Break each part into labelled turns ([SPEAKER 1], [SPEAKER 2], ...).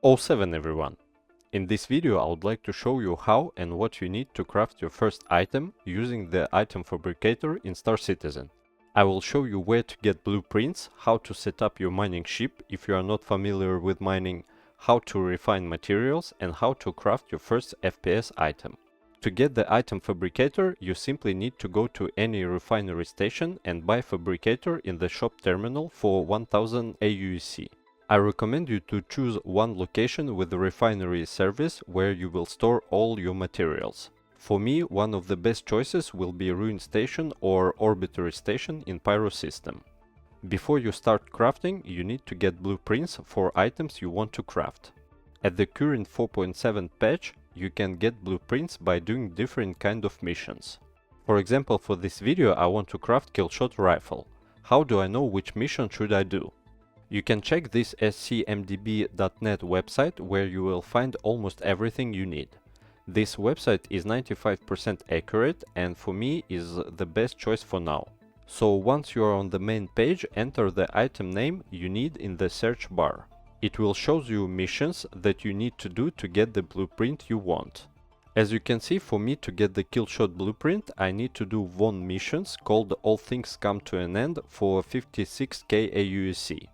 [SPEAKER 1] 07 everyone! In this video I would like to show you how and what you need to craft your first item using the Item Fabricator in Star Citizen. I will show you where to get blueprints, how to set up your mining ship if you are not familiar with mining, how to refine materials and how to craft your first FPS item. To get the Item Fabricator, you simply need to go to any refinery station and buy Fabricator in the shop terminal for 1000 AUC. I recommend you to choose one location with a refinery service where you will store all your materials. For me, one of the best choices will be Ruin Station or Orbitary Station in Pyro system. Before you start crafting, you need to get blueprints for items you want to craft. At the current 4.7 patch, you can get blueprints by doing different kind of missions. For example, for this video I want to craft Killshot Rifle. How do I know which mission should I do? You can check this scmdb.net website where you will find almost everything you need. This website is 95% accurate and for me is the best choice for now. So once you are on the main page, enter the item name you need in the search bar. It will show you missions that you need to do to get the blueprint you want. As you can see, for me to get the Killshot blueprint, I need to do one missions called All Things Come to an End for 56k AUC.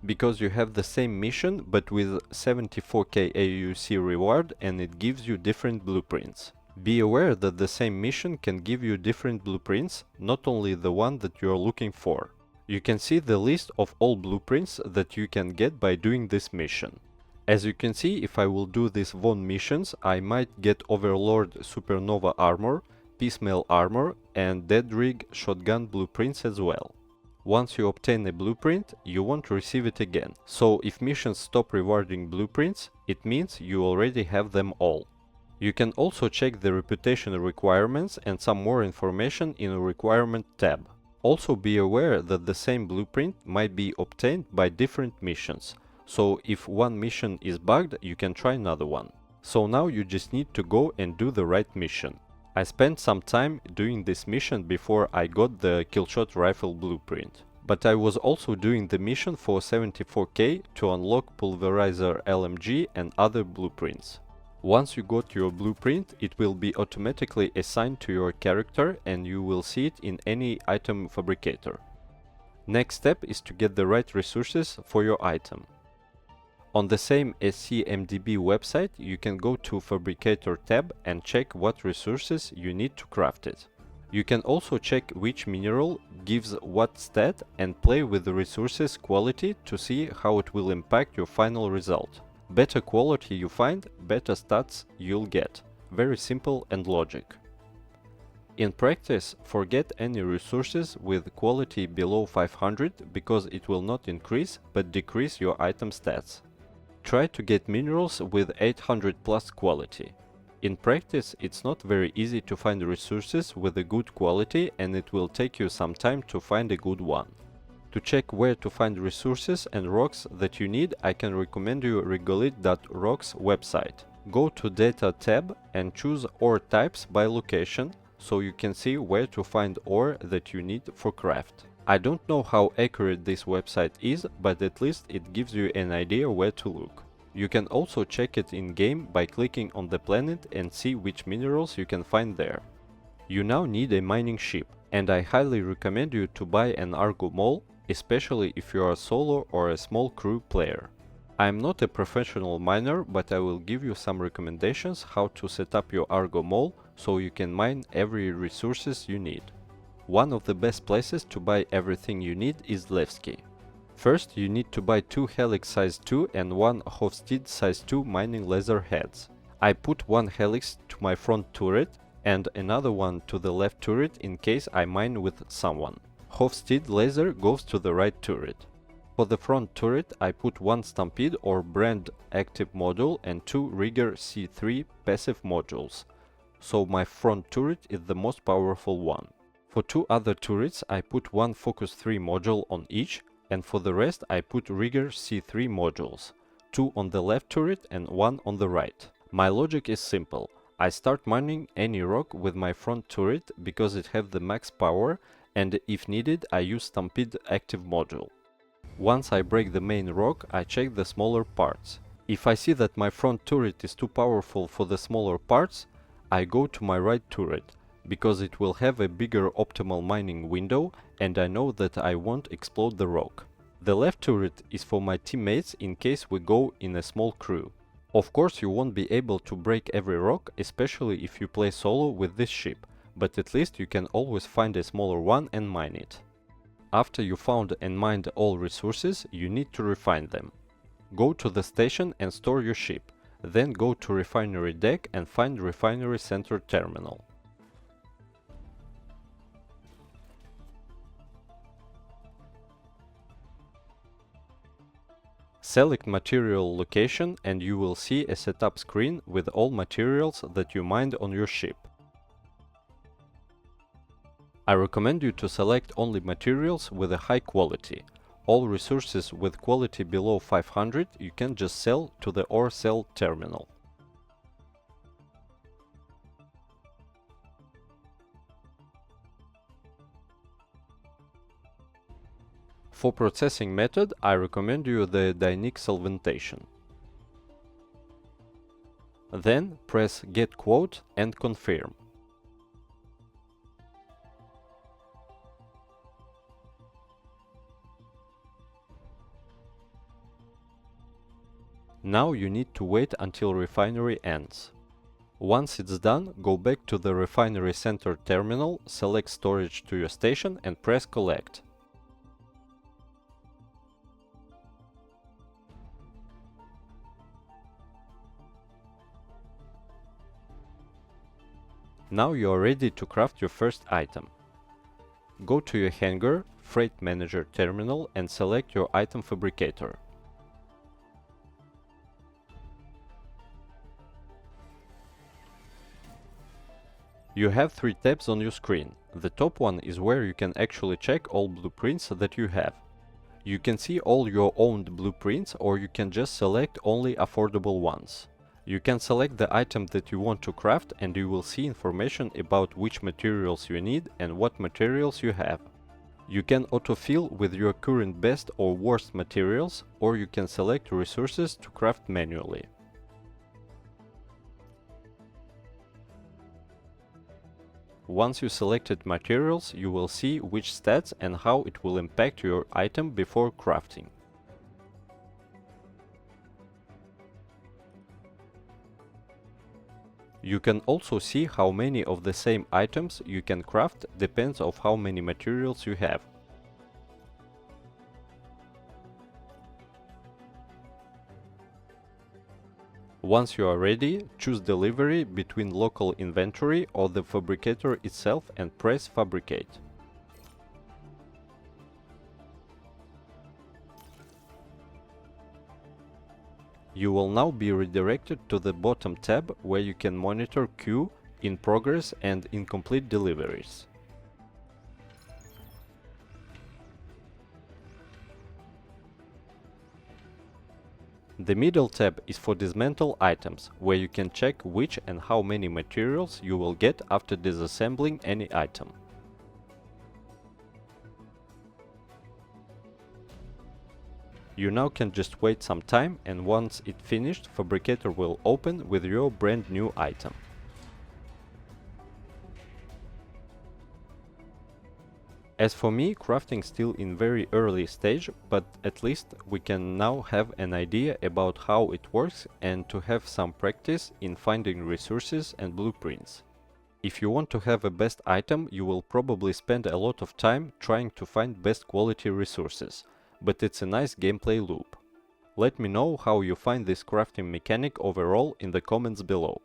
[SPEAKER 1] Because you have the same mission but with 74k AUC reward and it gives you different blueprints. Be aware that the same mission can give you different blueprints, not only the one that you are looking for. You can see the list of all blueprints that you can get by doing this mission. As you can see, if I will do these one missions, I might get Overlord Supernova armor, Piecemeal armor and Dead Rig shotgun blueprints as well. Once you obtain a blueprint, you won't receive it again. So if missions stop rewarding blueprints, it means you already have them all. You can also check the reputation requirements and some more information in the requirement tab. Also be aware that the same blueprint might be obtained by different missions. So if one mission is bugged, you can try another one. So now you just need to go and do the right mission. I spent some time doing this mission before I got the Killshot Rifle blueprint. But I was also doing the mission for 74k to unlock Pulverizer LMG and other blueprints. Once you got your blueprint, it will be automatically assigned to your character and you will see it in any Item Fabricator. Next step is to get the right resources for your item. On the same scmdb website, you can go to Fabricator tab and check what resources you need to craft it. You can also check which mineral gives what stat and play with the resources quality to see how it will impact your final result. Better quality you find, better stats you'll get. Very simple and logic. In practice, forget any resources with quality below 500 because it will not increase but decrease your item stats. Try to get minerals with 800 plus quality. In practice, it's not very easy to find resources with a good quality and it will take you some time to find a good one. To check where to find resources and rocks that you need, I can recommend you regolith.rocks website. Go to Data tab and choose Ore Types by location so you can see where to find ore that you need for craft. I don't know how accurate this website is, but at least it gives you an idea where to look. You can also check it in-game by clicking on the planet and see which minerals you can find there. You now need a mining ship, and I highly recommend you to buy an Argo Mole, especially if you are a solo or a small crew player. I am not a professional miner, but I will give you some recommendations how to set up your Argo Mole so you can mine every resources you need. One of the best places to buy everything you need is Levski. First, you need to buy 2 Helix size 2 and 1 Hofstede size 2 mining laser heads. I put one Helix to my front turret and another one to the left turret in case I mine with someone. Hofstede laser goes to the right turret. For the front turret, I put one Stampede or Brand active module and 2 Rigger C3 passive modules. So my front turret is the most powerful one. For 2 other turrets, I put one Focus 3 module on each, and for the rest I put Rigger C3 modules, 2 on the left turret and 1 on the right. My logic is simple. I start mining any rock with my front turret because it has the max power, and if needed I use Stampede active module. Once I break the main rock, I check the smaller parts. If I see that my front turret is too powerful for the smaller parts, I go to my right turret, because it will have a bigger optimal mining window and I know that I won't explode the rock. The left turret is for my teammates in case we go in a small crew. Of course you won't be able to break every rock, especially if you play solo with this ship, but at least you can always find a smaller one and mine it. After you found and mined all resources, you need to refine them. Go to the station and store your ship, then go to refinery deck and find refinery center terminal. Select material location and you will see a setup screen with all materials that you mined on your ship. I recommend you to select only materials with a high quality. All resources with quality below 500 you can just sell to the ore sell terminal. For processing method, I recommend you the dynamic solventation. Then press Get Quote and confirm. Now you need to wait until refinery ends. Once it's done, go back to the refinery center terminal, select storage to your station and press collect. Now you are ready to craft your first item. Go to your hangar, freight manager terminal and select your item fabricator. You have 3 tabs on your screen. The top one is where you can actually check all blueprints that you have. You can see all your owned blueprints or you can just select only affordable ones. You can select the item that you want to craft and you will see information about which materials you need and what materials you have. You can autofill with your current best or worst materials, or you can select resources to craft manually. Once you selected materials, you will see which stats and how it will impact your item before crafting. You can also see how many of the same items you can craft, depends on how many materials you have. Once you are ready, choose delivery between local inventory or the fabricator itself and press fabricate. You will now be redirected to the bottom tab where you can monitor queue, in progress and incomplete deliveries. The middle tab is for dismantle items, where you can check which and how many materials you will get after disassembling any item. You now can just wait some time, and once it's finished, Fabricator will open with your brand new item. As for me, crafting still in very early stage, but at least we can now have an idea about how it works and to have some practice in finding resources and blueprints. If you want to have a best item, you will probably spend a lot of time trying to find best quality resources, but it's a nice gameplay loop. Let me know how you find this crafting mechanic overall in the comments below.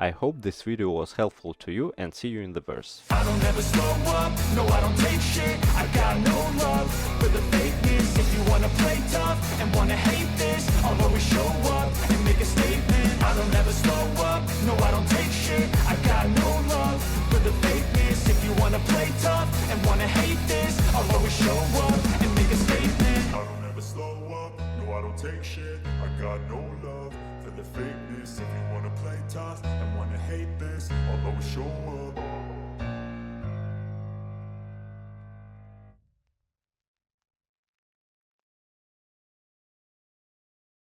[SPEAKER 1] I hope this video was helpful to you, and see you in the verse.
[SPEAKER 2] I don't ever slow up, no I don't take shit. I got no love for the fakeness. If you wanna play tough and wanna hate this, I'll always show up and make a statement. I don't ever slow up, no I don't take shit. I got no love for the fakeness. If you wanna play tough and wanna hate this, I'll always show up and make a statement.
[SPEAKER 3] I don't ever slow up, no I don't take shit. I got no love for the fakeness. If you wanna play tough and wanna hate this, I'll always show up.